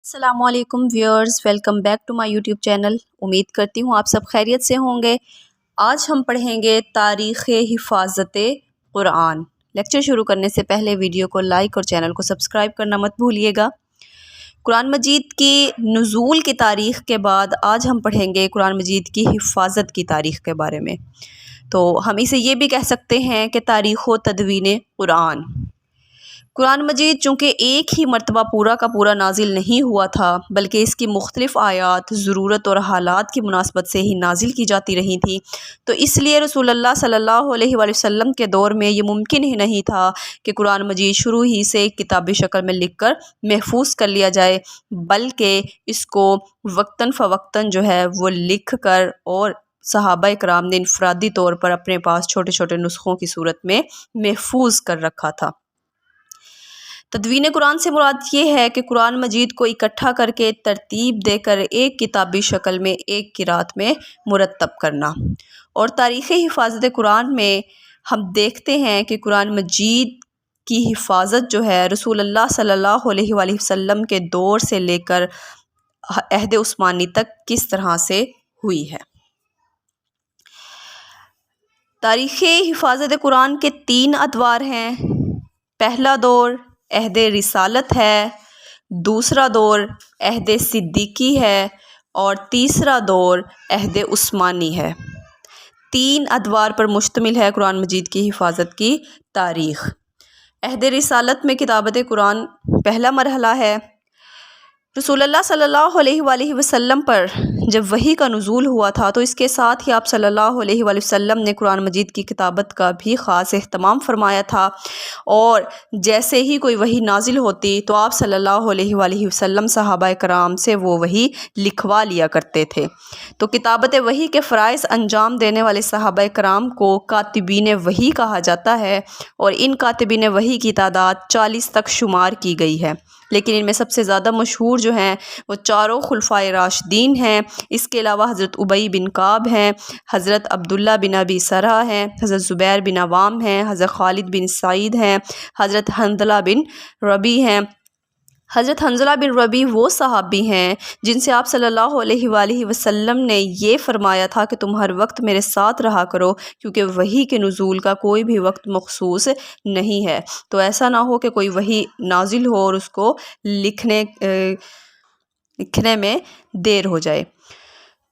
السلام علیکم viewers, welcome back to my YouTube channel. امید کرتی ہوں آپ سب خیریت سے ہوں گے۔ آج ہم پڑھیں گے تاریخ حفاظت قرآن۔ لیکچر شروع کرنے سے پہلے ویڈیو کو لائک اور چینل کو سبسکرائب کرنا مت بھولیے گا۔ قرآن مجید کی نزول کی تاریخ کے بعد آج ہم پڑھیں گے قرآن مجید کی حفاظت کی تاریخ کے بارے میں۔ تو ہم اسے یہ بھی کہہ سکتے ہیں کہ تاریخ و تدوین قرآن۔ قرآن مجید چونکہ ایک ہی مرتبہ پورا کا پورا نازل نہیں ہوا تھا، بلکہ اس کی مختلف آیات ضرورت اور حالات کی مناسبت سے ہی نازل کی جاتی رہی تھیں، تو اس لیے رسول اللہ صلی اللہ علیہ وآلہ وسلم کے دور میں یہ ممکن ہی نہیں تھا کہ قرآن مجید شروع ہی سے ایک کتابی شکل میں لکھ کر محفوظ کر لیا جائے، بلکہ اس کو وقتاً فوقتاً وہ لکھ کر اور صحابہ کرام نے انفرادی طور پر اپنے پاس چھوٹے چھوٹے نسخوں کی صورت میں محفوظ کر رکھا تھا۔ تدوین قرآن سے مراد یہ ہے کہ قرآن مجید کو اکٹھا کر کے ترتیب دے کر ایک کتابی شکل میں ایک قرات میں مرتب کرنا۔ اور تاریخ حفاظت قرآن میں ہم دیکھتے ہیں کہ قرآن مجید کی حفاظت رسول اللہ صلی اللہ علیہ وآلہ وسلم کے دور سے لے کر عہد عثمانی تک کس طرح سے ہوئی ہے۔ تاریخ حفاظت قرآن کے 3 ادوار ہیں۔ پہلا دور عہد رسالت ہے، دوسرا دور عہد صدیقی ہے اور تیسرا دور عہد عثمانی ہے۔ 3 ادوار پر مشتمل ہے قرآن مجید کی حفاظت کی تاریخ۔ عہد رسالت میں کتابت قرآن پہلا مرحلہ ہے۔ رسول اللہ صلی اللہ علیہ وآلہ وسلم پر جب وحی کا نزول ہوا تھا تو اس کے ساتھ ہی آپ صلی اللہ علیہ وآلہ وسلم نے قرآن مجید کی کتابت کا بھی خاص اہتمام فرمایا تھا، اور جیسے ہی کوئی وحی نازل ہوتی تو آپ صلی اللہ علیہ وآلہ وسلم صحابہ کرام سے وہ وحی لکھوا لیا کرتے تھے۔ تو کتابت وحی کے فرائض انجام دینے والے صحابہ کرام کو کاتبین وحی کہا جاتا ہے، اور ان کاتبین وحی کی تعداد 40 تک شمار کی گئی ہے، لیکن ان میں سب سے زیادہ مشہور ہیں وہ 4 خلفائے راشدین ہیں۔ اس کے علاوہ حضرت ابی بن کعب ہیں، حضرت عبداللہ بن ابی سرح ہیں، حضرت زبیر بن عوام ہیں، حضرت خالد بن سعید ہیں، حضرت حنظلہ بن ربیع ہیں۔ حضرت حنظلہ بن ربیع وہ صحابی ہیں جن سے آپ صلی اللہ علیہ وآلہ وسلم نے یہ فرمایا تھا کہ تم ہر وقت میرے ساتھ رہا کرو، کیونکہ وحی کے نزول کا کوئی بھی وقت مخصوص نہیں ہے، تو ایسا نہ ہو کہ کوئی وحی نازل ہو اور اس کو لکھنے میں دیر ہو جائے۔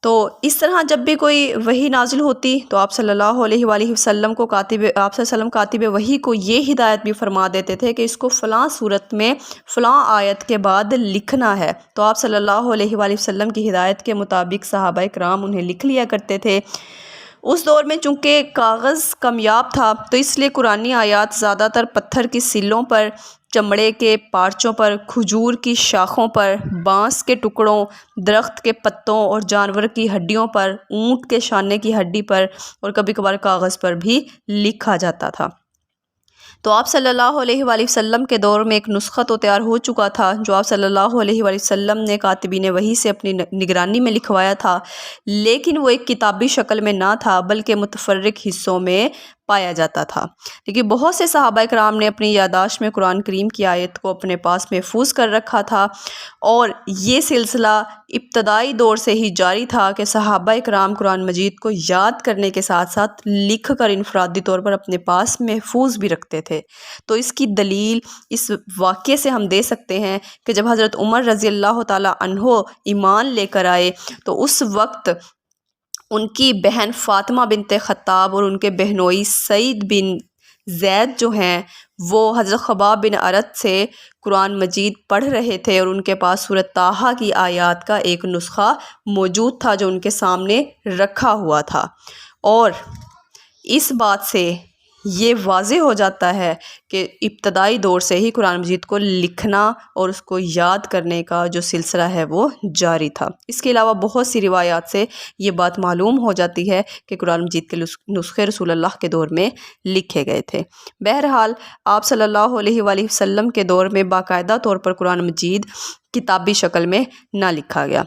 تو اس طرح جب بھی کوئی وحی نازل ہوتی تو آپ صلی اللہ علیہ وآلہ وسلم کو کاتب وحی کو یہ ہدایت بھی فرما دیتے تھے کہ اس کو فلاں صورت میں فلاں آیت کے بعد لکھنا ہے، تو آپ صلی اللہ علیہ وآلہ وسلم کی ہدایت کے مطابق صحابہ کرام انہیں لکھ لیا کرتے تھے۔ اس دور میں چونکہ کاغذ کمیاب تھا تو اس لیے قرآنی آیات زیادہ تر پتھر کی سلوں پر، چمڑے کے پارچوں پر، کھجور کی شاخوں پر، بانس کے ٹکڑوں، درخت کے پتوں اور جانور کی ہڈیوں پر، اونٹ کے شانے کی ہڈی پر اور کبھی کبھار کاغذ پر بھی لکھا جاتا تھا۔ تو آپ صلی اللہ علیہ وآلہ وسلم کے دور میں ایک نسخہ تو تیار ہو چکا تھا جو آپ صلی اللہ علیہ وآلہ وسلم نے کاتبین وحی سے اپنی نگرانی میں لکھوایا تھا، لیکن وہ ایک کتابی شکل میں نہ تھا بلکہ متفرق حصوں میں پایا جاتا تھا۔ لیکن بہت سے صحابہ کرام نے اپنی یادداشت میں قرآن کریم کی آیت کو اپنے پاس محفوظ کر رکھا تھا، اور یہ سلسلہ ابتدائی دور سے ہی جاری تھا کہ صحابہ کرام قرآن مجید کو یاد کرنے کے ساتھ ساتھ لکھ کر انفرادی طور پر اپنے پاس محفوظ بھی رکھتے تھے۔ تو اس کی دلیل اس واقعے سے ہم دے سکتے ہیں کہ جب حضرت عمر رضی اللہ تعالیٰ عنہ ایمان لے کر آئے تو اس وقت ان کی بہن فاطمہ بنت خطاب اور ان کے بہنوئی سعید بن زید وہ حضرت خباب بن ارت سے قرآن مجید پڑھ رہے تھے، اور ان کے پاس سورۃ طٰہٰ کی آیات کا ایک نسخہ موجود تھا جو ان کے سامنے رکھا ہوا تھا۔ اور اس بات سے یہ واضح ہو جاتا ہے کہ ابتدائی دور سے ہی قرآن مجید کو لکھنا اور اس کو یاد کرنے کا جو سلسلہ ہے وہ جاری تھا۔ اس کے علاوہ بہت سی روایات سے یہ بات معلوم ہو جاتی ہے کہ قرآن مجید کے نسخے رسول اللہ کے دور میں لکھے گئے تھے۔ بہرحال آپ صلی اللہ علیہ وآلہ وسلم کے دور میں باقاعدہ طور پر قرآن مجید کتابی شکل میں نہ لکھا گیا۔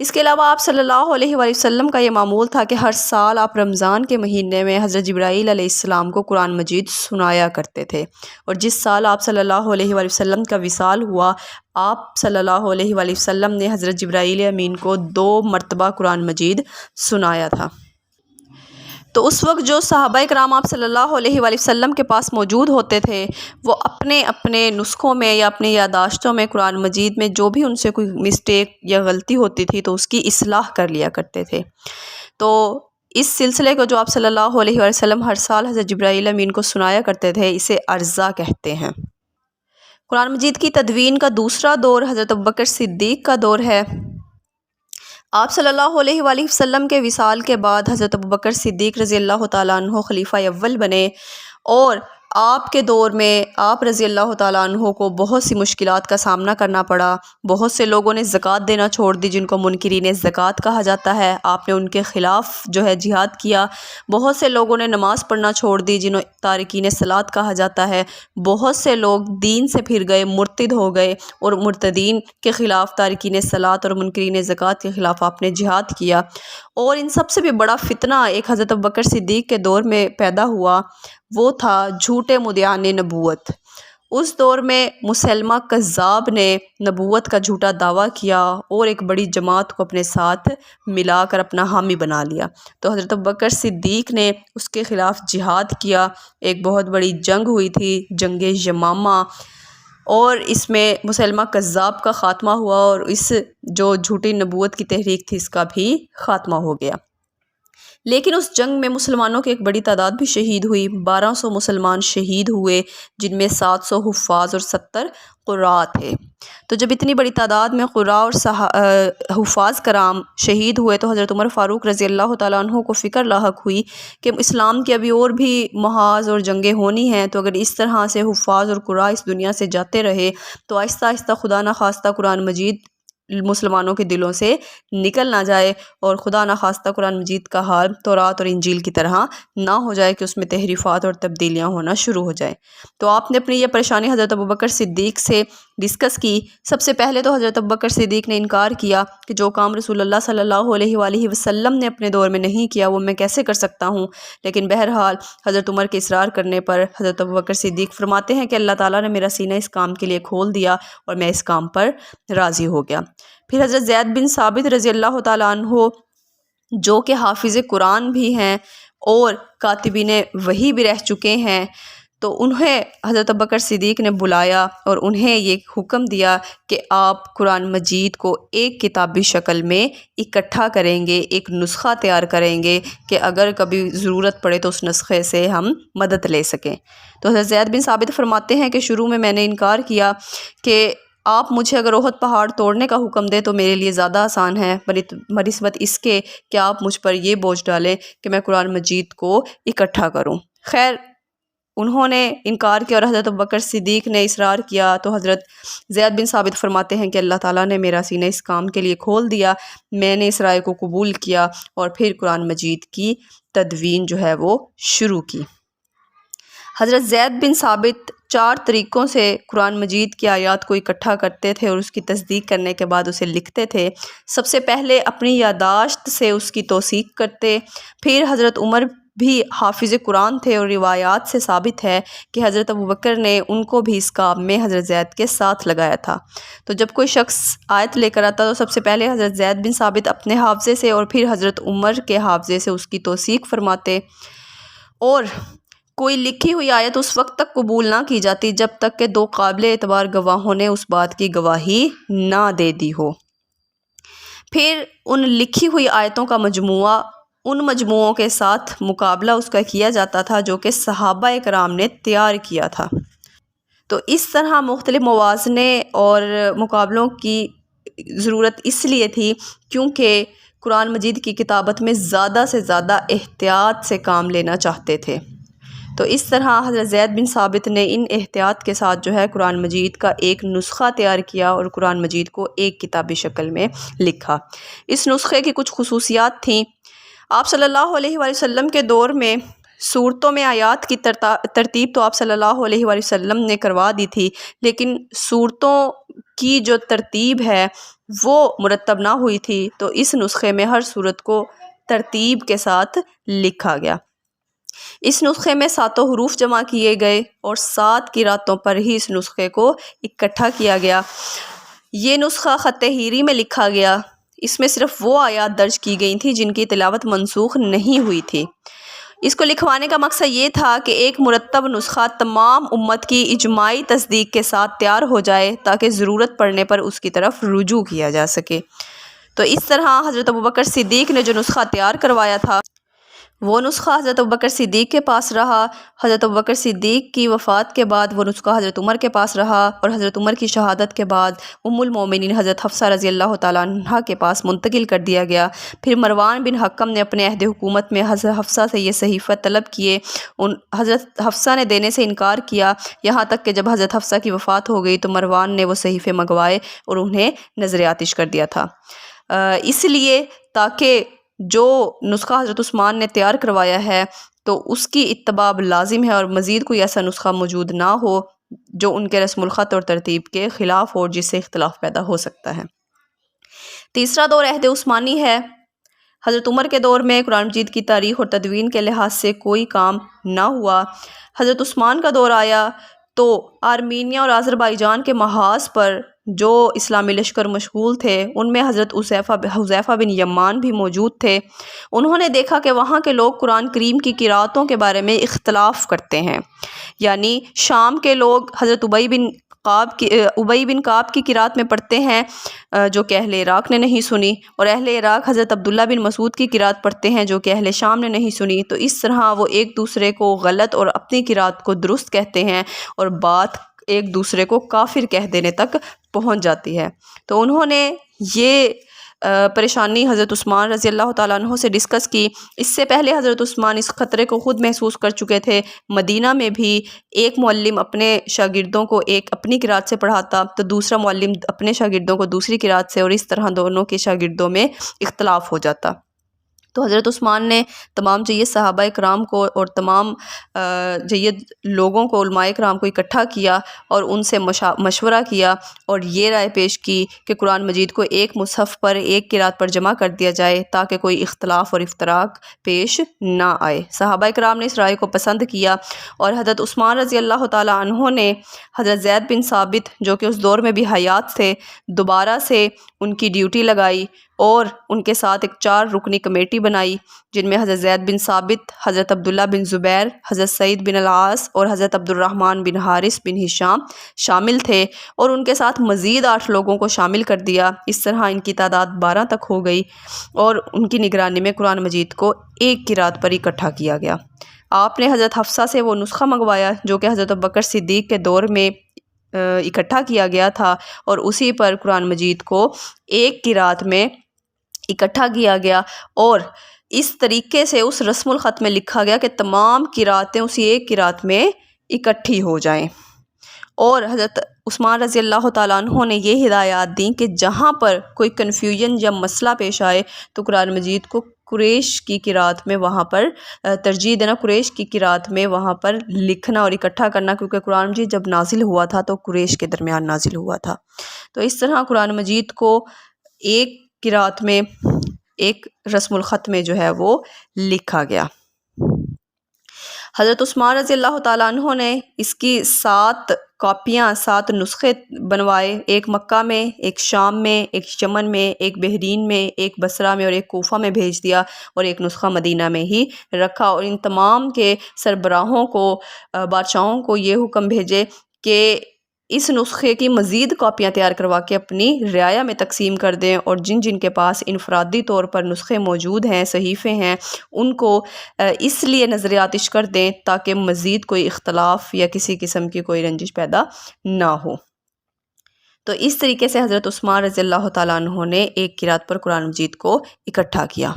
اس کے علاوہ آپ صلی اللہ علیہ وآلہ وسلم کا یہ معمول تھا کہ ہر سال آپ رمضان کے مہینے میں حضرت جبرائیل علیہ السلام کو قرآن مجید سنایا کرتے تھے، اور جس سال آپ صلی اللہ علیہ وآلہ وسلم کا وصال ہوا، آپ صلی اللہ علیہ وآلہ وسلم نے حضرت جبرائیل امین کو 2 مرتبہ قرآن مجید سنایا تھا۔ تو اس وقت جو صحابہ کرام آپ صلی اللہ علیہ وآلہ وسلم کے پاس موجود ہوتے تھے، وہ اپنے اپنے نسخوں میں یا اپنی یادداشتوں میں قرآن مجید میں جو بھی ان سے کوئی مسٹیک یا غلطی ہوتی تھی تو اس کی اصلاح کر لیا کرتے تھے۔ تو اس سلسلے کو جو آپ صلی اللہ علیہ وآلہ وسلم ہر سال حضرت جبرائیل امین کو سنایا کرتے تھے، اسے عرضہ کہتے ہیں۔ قرآن مجید کی تدوین کا دوسرا دور حضرت ابوبکر صدیق کا دور ہے۔ آپ صلی اللہ علیہ وآلہ وسلم کے وصال کے بعد حضرت ابوبکر صدیق رضی اللہ تعالیٰ عنہ خلیفہ اول بنے، اور آپ کے دور میں آپ رضی اللہ تعالیٰ عنہ کو بہت سی مشکلات کا سامنا کرنا پڑا۔ بہت سے لوگوں نے زکوٰۃ دینا چھوڑ دی، جن کو منکرین زکوٰۃ کہا جاتا ہے، آپ نے ان کے خلاف جو ہے جہاد کیا۔ بہت سے لوگوں نے نماز پڑھنا چھوڑ دی، جنہیں تارکین صلاۃ کہا جاتا ہے۔ بہت سے لوگ دین سے پھر گئے، مرتد ہو گئے، اور مرتدین کے خلاف، تارکین صلاۃ اور منکرین زکوٰۃ کے خلاف آپ نے جہاد کیا۔ اور ان سب سے بھی بڑا فتنہ ایک حضرت ابوبکر صدیق کے دور میں پیدا ہوا، وہ تھا جھوٹے مدعیان نبوت۔ اس دور میں مسلمہ کذاب نے نبوت کا جھوٹا دعویٰ کیا اور ایک بڑی جماعت کو اپنے ساتھ ملا کر اپنا حامی بنا لیا۔ تو حضرت ابوبکر صدیق نے اس کے خلاف جہاد کیا۔ ایک بہت بڑی جنگ ہوئی تھی، جنگ یمامہ، اور اس میں مسلمہ کذاب کا خاتمہ ہوا، اور اس جو جھوٹی نبوت کی تحریک تھی اس کا بھی خاتمہ ہو گیا۔ لیکن اس جنگ میں مسلمانوں کی ایک بڑی تعداد بھی شہید ہوئی۔ 1200 مسلمان شہید ہوئے، جن میں 700 حفاظ اور 70 قراء تھے۔ تو جب اتنی بڑی تعداد میں قراء اور حفاظ کرام شہید ہوئے تو حضرت عمر فاروق رضی اللہ تعالیٰ عنہ کو فکر لاحق ہوئی کہ اسلام کی ابھی اور بھی محاذ اور جنگیں ہونی ہیں، تو اگر اس طرح سے حفاظ اور قراء اس دنیا سے جاتے رہے تو آہستہ آہستہ خدا نخواستہ قرآن مجید مسلمانوں کے دلوں سے نکل نہ جائے، اور خدا نخواستہ قرآن مجید کا حال تورات اور انجیل کی طرح نہ ہو جائے کہ اس میں تحریفات اور تبدیلیاں ہونا شروع ہو جائیں۔ تو آپ نے اپنی یہ پریشانی حضرت ابوبکر صدیق سے ڈسکس کی۔ سب سے پہلے تو حضرت ابوبکر صدیق نے انکار کیا کہ جو کام رسول اللہ صلی اللہ علیہ وآلہ وسلم نے اپنے دور میں نہیں کیا وہ میں کیسے کر سکتا ہوں۔ لیکن بہرحال حضرت عمر کے اصرار کرنے پر حضرت ابوبکر صدیق فرماتے ہیں کہ اللہ تعالیٰ نے میرا سینہ اس کام کے لیے کھول دیا اور میں اس کام پر راضی ہو گیا۔ پھر حضرت زید بن ثابت رضی اللہ تعالیٰ عنہ، جو کہ حافظ قرآن بھی ہیں اور کاتبین وحی بھی رہ چکے ہیں، تو انہیں حضرت ابوبکر صدیق نے بلایا اور انہیں یہ حکم دیا کہ آپ قرآن مجید کو ایک کتابی شکل میں اکٹھا کریں گے، ایک نسخہ تیار کریں گے کہ اگر کبھی ضرورت پڑے تو اس نسخے سے ہم مدد لے سکیں۔ تو حضرت زید بن ثابت فرماتے ہیں کہ شروع میں نے انکار کیا کہ آپ مجھے اگر احد پہاڑ توڑنے کا حکم دیں تو میرے لیے زیادہ آسان ہے بنسبت اس کے کہ آپ مجھ پر یہ بوجھ ڈالیں کہ میں قرآن مجید کو اکٹھا کروں۔ خیر، انہوں نے انکار کیا اور حضرت ابوبکر صدیق نے اصرار کیا، تو حضرت زید بن ثابت فرماتے ہیں کہ اللہ تعالیٰ نے میرا سینہ اس کام کے لیے کھول دیا، میں نے اس رائے کو قبول کیا اور پھر قرآن مجید کی تدوین جو ہے وہ شروع کی۔ حضرت زید بن ثابت 4 طریقوں سے قرآن مجید کی آیات کو اکٹھا کرتے تھے اور اس کی تصدیق کرنے کے بعد اسے لکھتے تھے۔ سب سے پہلے اپنی یادداشت سے اس کی توثیق کرتے، پھر حضرت عمر بھی حافظ قرآن تھے اور روایات سے ثابت ہے کہ حضرت ابوبکر نے ان کو بھی اس کام میں حضرت زید کے ساتھ لگایا تھا۔ تو جب کوئی شخص آیت لے کر آتا تو سب سے پہلے حضرت زید بن ثابت اپنے حافظے سے اور پھر حضرت عمر کے حافظے سے اس کی توثیق فرماتے، اور کوئی لکھی ہوئی آیت اس وقت تک قبول نہ کی جاتی جب تک کہ 2 قابل اعتبار گواہوں نے اس بات کی گواہی نہ دے دی ہو۔ پھر ان لکھی ہوئی آیتوں کا مجموعہ، ان مجموعوں کے ساتھ مقابلہ اس کا کیا جاتا تھا جو کہ صحابہ کرام نے تیار کیا تھا۔ تو اس طرح مختلف موازنے اور مقابلوں کی ضرورت اس لیے تھی کیونکہ قرآن مجید کی کتابت میں زیادہ سے زیادہ احتیاط سے کام لینا چاہتے تھے۔ تو اس طرح حضرت زید بن ثابت نے ان احتیاط کے ساتھ جو ہے قرآن مجید کا ایک نسخہ تیار کیا اور قرآن مجید کو ایک کتابی شکل میں لکھا۔ اس نسخے کی کچھ خصوصیات تھیں۔ آپ صلی اللہ علیہ وآلہ وسلم کے دور میں صورتوں میں آیات کی ترتیب تو آپ صلی اللہ علیہ وآلہ وسلم نے کروا دی تھی، لیکن صورتوں کی جو ترتیب ہے وہ مرتب نہ ہوئی تھی، تو اس نسخے میں ہر صورت کو ترتیب کے ساتھ لکھا گیا۔ اس نسخے میں 7 حروف جمع کیے گئے اور 7 قراتوں پر ہی اس نسخے کو اکٹھا کیا گیا۔ یہ نسخہ خط ہیری میں لکھا گیا۔ اس میں صرف وہ آیات درج کی گئی تھیں جن کی تلاوت منسوخ نہیں ہوئی تھی۔ اس کو لکھوانے کا مقصد یہ تھا کہ ایک مرتب نسخہ تمام امت کی اجماعی تصدیق کے ساتھ تیار ہو جائے تاکہ ضرورت پڑنے پر اس کی طرف رجوع کیا جا سکے۔ تو اس طرح حضرت ابوبکر صدیق نے جو نسخہ تیار کروایا تھا وہ نسخہ حضرت ابوبکر صدیق کے پاس رہا۔ حضرت ابوبکر صدیق کی وفات کے بعد وہ نسخہ حضرت عمر کے پاس رہا اور حضرت عمر کی شہادت کے بعد ام المومنین حضرت حفصہ رضی اللہ تعالیٰ عنہا کے پاس منتقل کر دیا گیا۔ پھر مروان بن حکم نے اپنے عہد حکومت میں حضرت حفصہ سے یہ صحیفہ طلب کیے۔ حضرت حفصہ نے دینے سے انکار کیا، یہاں تک کہ جب حضرت حفصہ کی وفات ہو گئی تو مروان نے وہ صحیفے منگوائے اور انہیں نذر آتش کر دیا تھا، اس لیے تاکہ جو نسخہ حضرت عثمان نے تیار کروایا ہے تو اس کی اتباع لازم ہے اور مزید کوئی ایسا نسخہ موجود نہ ہو جو ان کے رسم الخط اور ترتیب کے خلاف ہو، جس سے اختلاف پیدا ہو سکتا ہے۔ تیسرا دور عہد عثمانی ہے۔ حضرت عمر کے دور میں قرآن مجید کی تاریخ اور تدوین کے لحاظ سے کوئی کام نہ ہوا۔ حضرت عثمان کا دور آیا تو آرمینیا اور آذربائیجان کے محاذ پر جو اسلامی لشکر مشغول تھے ان میں حضرت حذیفہ بن یمان بھی موجود تھے۔ انہوں نے دیکھا کہ وہاں کے لوگ قرآن کریم کی قراتوں کے بارے میں اختلاف کرتے ہیں، یعنی شام کے لوگ حضرت ابی بن کعب کی قرات میں پڑھتے ہیں جو کہ اہل عراق نے نہیں سنی، اور اہل عراق حضرت عبداللہ بن مسعود کی قرات پڑھتے ہیں جو کہ اہل شام نے نہیں سنی۔ تو اس طرح وہ ایک دوسرے کو غلط اور اپنی قرات کو درست کہتے ہیں اور بات ایک دوسرے کو کافر کہہ دینے تک پہنچ جاتی ہے۔ تو انہوں نے یہ پریشانی حضرت عثمان رضی اللہ تعالیٰ عنہ سے ڈسکس کی۔ اس سے پہلے حضرت عثمان اس خطرے کو خود محسوس کر چکے تھے۔ مدینہ میں بھی ایک معلم اپنے شاگردوں کو ایک اپنی قرات سے پڑھاتا تو دوسرا معلم اپنے شاگردوں کو دوسری قرات سے، اور اس طرح دونوں کے شاگردوں میں اختلاف ہو جاتا۔ تو حضرت عثمان نے تمام جید صحابہ کرام کو اور تمام جید لوگوں کو، علماء کرام کو اکٹھا کیا اور ان سے مشورہ کیا اور یہ رائے پیش کی کہ قرآن مجید کو ایک مصحف پر ایک قرات پر جمع کر دیا جائے تاکہ کوئی اختلاف اور افتراق پیش نہ آئے۔ صحابہ کرام نے اس رائے کو پسند کیا اور حضرت عثمان رضی اللہ تعالیٰ عنہ نے حضرت زید بن ثابت جو کہ اس دور میں بھی حیات تھے دوبارہ سے ان کی ڈیوٹی لگائی اور ان کے ساتھ ایک 4 رکنی کمیٹی بنائی جن میں حضرت زید بن ثابت، حضرت عبداللہ بن زبیر، حضرت سعید بن العاص اور حضرت عبد الرحمن بن حارث بن ہشام شامل تھے، اور ان کے ساتھ مزید 8 لوگوں کو شامل کر دیا۔ اس طرح ان کی تعداد 12 تک ہو گئی اور ان کی نگرانی میں قرآن مجید کو ایک قرات پر اکٹھا کیا گیا۔ آپ نے حضرت حفصہ سے وہ نسخہ منگوایا جو کہ حضرت ابوبکر صدیق کے دور میں اکٹھا کیا گیا تھا اور اسی پر قرآن مجید کو ایک قرات میں اکٹھا کیا گیا، اور اس طریقے سے اس رسم الخط میں لکھا گیا کہ تمام قراتیں اسی ایک قرات میں اکٹھی ہو جائیں۔ اور حضرت عثمان رضی اللہ تعالیٰ عنہ نے یہ ہدایات دیں کہ جہاں پر کوئی کنفیوژن یا مسئلہ پیش آئے تو قرآن مجید کو قریش کی قرات میں وہاں پر ترجیح دینا، قریش کی قرات میں وہاں پر لکھنا اور اکٹھا کرنا، کیونکہ قرآن مجید جب نازل ہوا تھا تو قریش کے درمیان نازل ہوا تھا۔ تو اس طرح قرآن مجید کو ایک قرات میں ایک رسم الخط میں جو ہے وہ لکھا گیا۔ حضرت عثمان رضی اللہ تعالیٰ عنہ نے اس کی 7 کاپیاں 7 نسخے بنوائے، ایک مکہ میں، ایک شام میں، ایک یمن میں، ایک بحرین میں، ایک بصرہ میں اور ایک کوفہ میں بھیج دیا، اور ایک نسخہ مدینہ میں ہی رکھا، اور ان تمام کے سربراہوں کو، بادشاہوں کو یہ حکم بھیجے کہ اس نسخے کی مزید کاپیاں تیار کروا کے اپنی رعایا میں تقسیم کر دیں، اور جن جن کے پاس انفرادی طور پر نسخے موجود ہیں، صحیفے ہیں، ان کو اس لیے نذر آتش کر دیں تاکہ مزید کوئی اختلاف یا کسی قسم کی کوئی رنجش پیدا نہ ہو۔ تو اس طریقے سے حضرت عثمان رضی اللہ تعالیٰ عنہ نے ایک قرات پر قرآن مجید کو اکٹھا کیا۔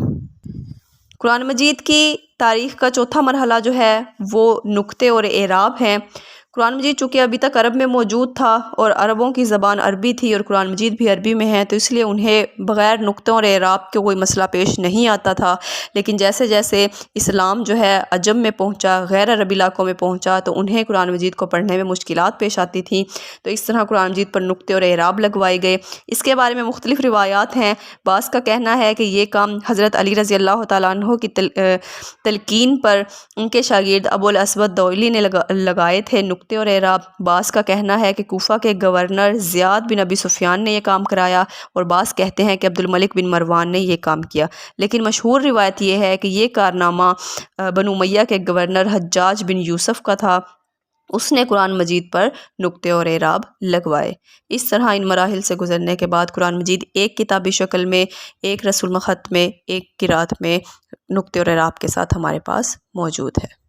قرآن مجید کی تاریخ کا چوتھا مرحلہ جو ہے وہ نکتے اور اعراب ہیں۔ قرآن مجید چونکہ ابھی تک عرب میں موجود تھا اور عربوں کی زبان عربی تھی اور قرآن مجید بھی عربی میں ہے، تو اس لیے انہیں بغیر نقطوں اور اعراب کے کوئی مسئلہ پیش نہیں آتا تھا۔ لیکن جیسے جیسے اسلام جو ہے عجم میں پہنچا، غیر عربی علاقوں میں پہنچا، تو انہیں قرآن مجید کو پڑھنے میں مشکلات پیش آتی تھیں، تو اس طرح قرآن مجید پر نقطے اور اعراب لگوائے گئے۔ اس کے بارے میں مختلف روایات ہیں۔ بعض کا کہنا ہے کہ یہ کام حضرت علی رضی اللہ تعالیٰ عنہ کی تلقین پر ان کے شاگرد ابو الاسود دوئلی نے لگائے تھے نقطے اور اعراب۔ بعض کا کہنا ہے کہ کوفہ کے گورنر زیاد بن ابی سفیان نے یہ کام کرایا، اور بعض کہتے ہیں کہ عبد الملک بن مروان نے یہ کام کیا۔ لیکن مشہور روایت یہ ہے کہ یہ کارنامہ بنو امیہ کے گورنر حجاج بن یوسف کا تھا، اس نے قرآن مجید پر نقطے اور اعراب لگوائے۔ اس طرح ان مراحل سے گزرنے کے بعد قرآن مجید ایک کتابی شکل میں، ایک رسم الخط میں، ایک قرأت میں نقطے اور اعراب کے ساتھ ہمارے پاس موجود ہے۔